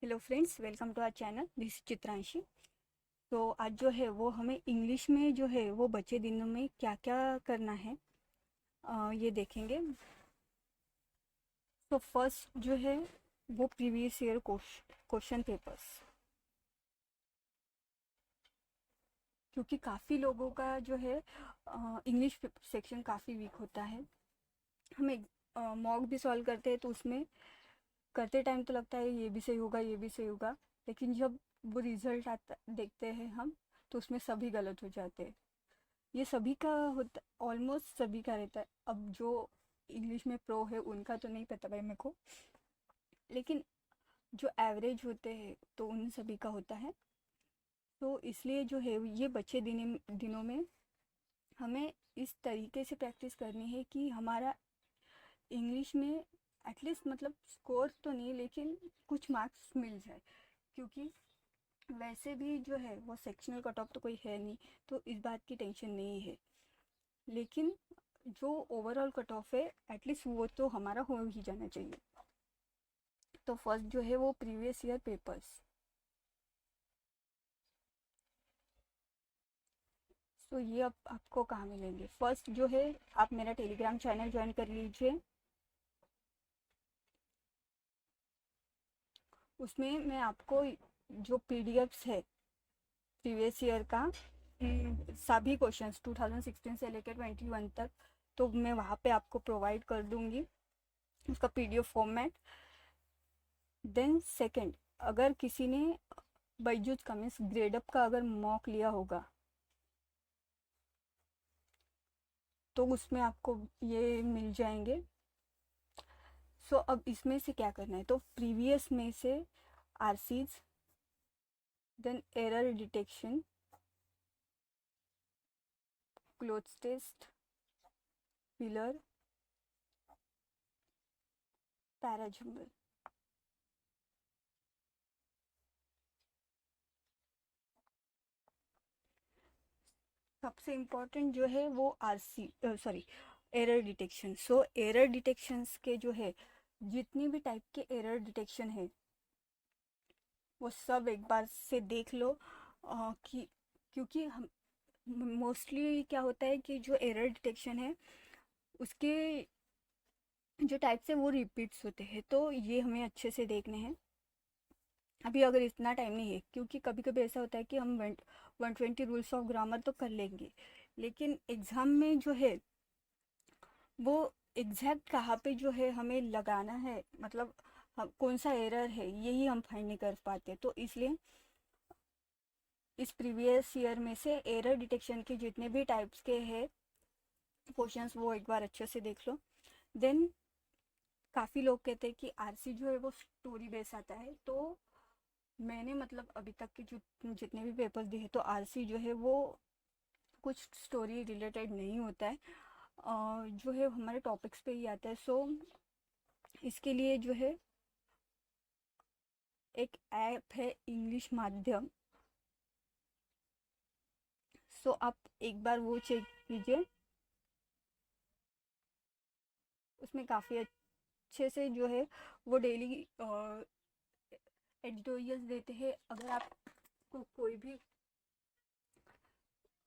Hello friends, welcome to our channel. This Chitranshi. तो आज जो है वो हमें इंग्लिश में जो है वो बचे दिनों में क्या क्या करना है ये देखेंगे। तो फर्स्ट जो है वो प्रीवियस ईयर क्वेश्चन पेपर्स, क्योंकि काफ़ी लोगों का जो है इंग्लिश सेक्शन काफ़ी वीक होता है। हम मॉक भी सॉल्व करते हैं तो उसमें करते टाइम तो लगता है ये भी सही होगा, ये भी सही होगा, लेकिन जब वो रिजल्ट आता देखते हैं हम तो उसमें सभी गलत हो जाते हैं। ये सभी का होता, ऑलमोस्ट सभी का रहता है। अब जो इंग्लिश में प्रो है उनका तो नहीं पता भाई मेरे को, लेकिन जो एवरेज होते हैं तो उन सभी का होता है। तो इसलिए जो है ये बचे दिनों में हमें इस तरीके से प्रैक्टिस करनी है कि हमारा इंग्लिश में एटलीस्ट मतलब स्कोर तो नहीं लेकिन कुछ मार्क्स मिल जाए, क्योंकि वैसे भी जो है वो सेक्शनल कट ऑफ तो कोई है नहीं, तो इस बात की टेंशन नहीं है। लेकिन जो ओवरऑल कट ऑफ है एटलीस्ट वो तो हमारा हो ही जाना चाहिए। तो फर्स्ट जो है वो प्रीवियस ईयर पेपर्स। तो ये अब आपको कहाँ मिलेंगे? फर्स्ट जो है आप मेरा टेलीग्राम चैनल ज्वाइन कर लीजिए। उसमें मैं आपको जो पीडीएफ्स है प्रीवियस ईयर का, सभी क्वेश्चंस 2016 से लेकर 21 तक, तो मैं वहाँ पे आपको प्रोवाइड कर दूंगी उसका पीडीएफ फॉर्मेट। देन सेकंड, अगर किसी ने बायजूस का मीन्स ग्रेड अप का अगर मॉक लिया होगा तो उसमें आपको ये मिल जाएंगे। सो अब इसमें से क्या करना है, तो प्रीवियस में से RCs, then error detection, cloze test, filler, parajumble. सबसे इम्पोर्टेंट जो है वो RC sorry error detection. So error detections के जो है जितनी भी टाइप के एरर डिटेक्शन है वो सब एक बार से देख लो। कि क्योंकि हम मोस्टली क्या होता है कि जो एरर डिटेक्शन है उसके जो टाइप्स है वो रिपीट्स होते हैं, तो ये हमें अच्छे से देखने हैं। अभी अगर इतना टाइम नहीं है, क्योंकि कभी कभी ऐसा होता है कि हम 120 रूल्स ऑफ ग्रामर तो कर लेंगे, लेकिन एग्ज़ाम में जो है वो एग्जैक्ट कहाँ पे जो है हमें लगाना है, मतलब हम कौन सा एरर है यही हम फाइंड नहीं कर पाते। तो इसलिए इस प्रीवियस ईयर में से एरर डिटेक्शन के जितने भी टाइप्स के हैं क्वेश्चंस वो एक बार अच्छे से देख लो। देन काफ़ी लोग कहते हैं कि आरसी जो है वो स्टोरी बेस आता है, तो मैंने मतलब अभी तक के जो जितने भी पेपर्स दिए तो आरसी जो है वो कुछ स्टोरी रिलेटेड नहीं होता है, जो है हमारे टॉपिक्स पे ही आता है। सो इसके लिए जो है एक ऐप है इंग्लिश माध्यम। सो आप एक बार वो चेक कीजिए, उसमें काफ़ी अच्छे से जो है वो डेली एडिटोरियल्स देते हैं। अगर आपको कोई भी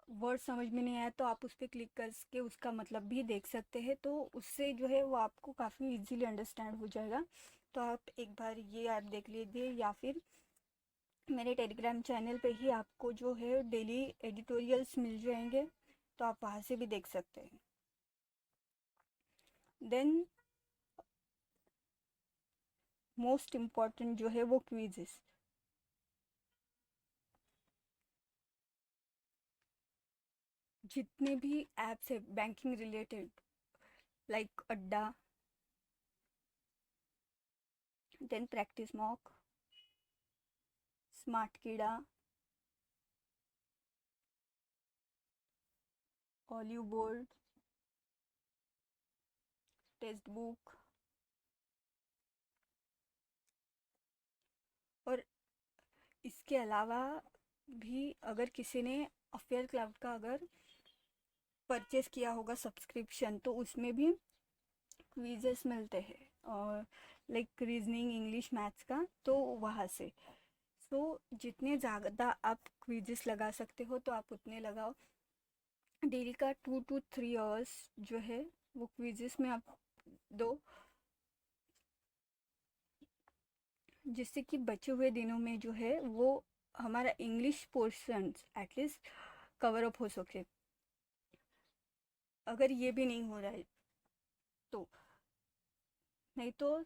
वर्ड समझ में नहीं आया तो आप उस पर क्लिक करके उसका मतलब भी देख सकते हैं, तो उससे जो है वो आपको काफ़ी इजीली अंडरस्टैंड हो जाएगा। तो आप एक बार ये ऐप देख लीजिए, या फिर मेरे टेलीग्राम चैनल पे ही आपको जो है डेली एडिटोरियल्स मिल जाएंगे, तो आप वहाँ से भी देख सकते हैं। देन मोस्ट इम्पॉर्टेंट जो है वो क्विजेस। जितने भी एप्स है बैंकिंग रिलेटेड, लाइक अड्डा, देन प्रैक्टिस मॉक, स्मार्ट कीड़ा, ऑलिव बोर्ड, टेक्स्ट बुक, और इसके अलावा भी अगर किसी ने अफेयर क्लाउड का अगर परचेस किया होगा सब्सक्रिप्शन तो उसमें भी क्विजेस मिलते हैं। लाइक रीजनिंग, इंग्लिश, मैथ्स का, तो वहाँ से। सो जितने ज़्यादा आप क्विज़ेस लगा सकते हो तो आप उतने लगाओ। डेली का 2 to 3 आवर्स जो है वो क्विज़ेस में आप दो, जिससे कि बचे हुए दिनों में जो है वो हमारा English portion at least cover up हो सके। अगर ये भी नहीं हो रहा है तो नहीं तो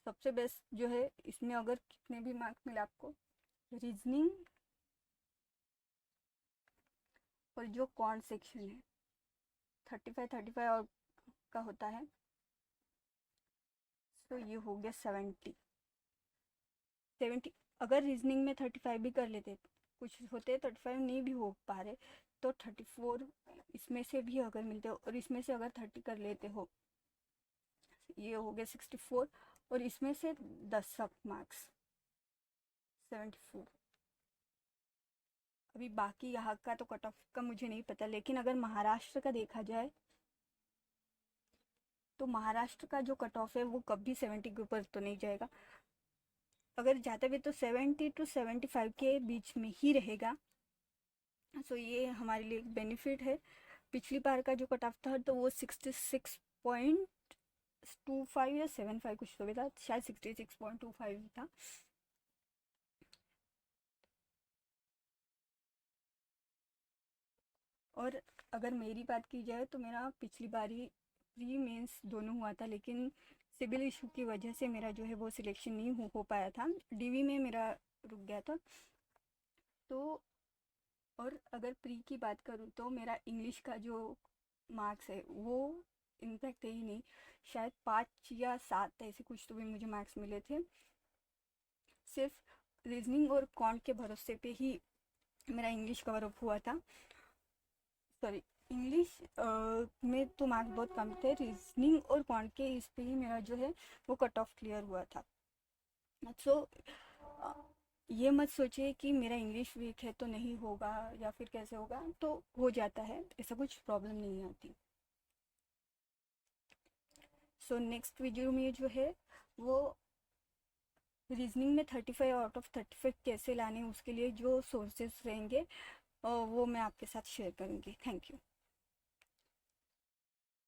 सबसे बेस्ट जो है इसमें, अगर कितने भी मार्क्स मिले आपको, रीजनिंग और जो कॉन्ट सेक्शन है 35 और का होता है, तो ये हो गया 70। अगर रीजनिंग में 35 भी कर लेते, कुछ होते 35 नहीं भी हो पा रहे, तो 34 इसमें से भी अगर मिलते हो और इसमें से अगर 30 कर लेते हो, ये हो गया 64, और इसमें से 10 सब मार्क्स 74। अभी बाकी यहाँ का तो कट ऑफ का मुझे नहीं पता, लेकिन अगर महाराष्ट्र का देखा जाए तो महाराष्ट्र का जो कट ऑफ है वो कभी 70 के ऊपर तो नहीं जाएगा। अगर जाता भी तो 70 to 75 के बीच में ही रहेगा। सो ये हमारे लिए एक बेनिफिट है। पिछली बार का जो कट ऑफ था तो वो 66.25 या 75 कुछ तो भी था, शायद 66.25 था। और अगर मेरी बात की जाए तो मेरा पिछली बार ही प्री मेंस दोनों हुआ था, लेकिन सिविल इशू की वजह से मेरा जो है वो सिलेक्शन नहीं हो पाया था, डीवी में मेरा रुक गया था। तो और अगर प्री की बात करूँ तो मेरा इंग्लिश का जो मार्क्स है वो इनफैक्ट है ही नहीं, शायद 5 या 7 ऐसे कुछ तो भी मुझे मार्क्स मिले थे। सिर्फ रीजनिंग और कॉन्ट के भरोसे पे ही मेरा इंग्लिश कवर अप हुआ था। सॉरी, इंग्लिश में तो मार्क्स बहुत कम थे, रीजनिंग और कॉन्ट के इस पे ही मेरा जो है वो कट ऑफ क्लियर हुआ था। सो ये मत सोचिए कि मेरा इंग्लिश वीक है तो नहीं होगा या फिर कैसे होगा, तो हो जाता है, ऐसा कुछ प्रॉब्लम नहीं आती। सो नेक्स्ट वीडियो में जो है वो रीजनिंग में 35 आउट ऑफ 35 कैसे लाने, उसके लिए जो सोर्सेस रहेंगे वो मैं आपके साथ शेयर करूँगी। Thank you.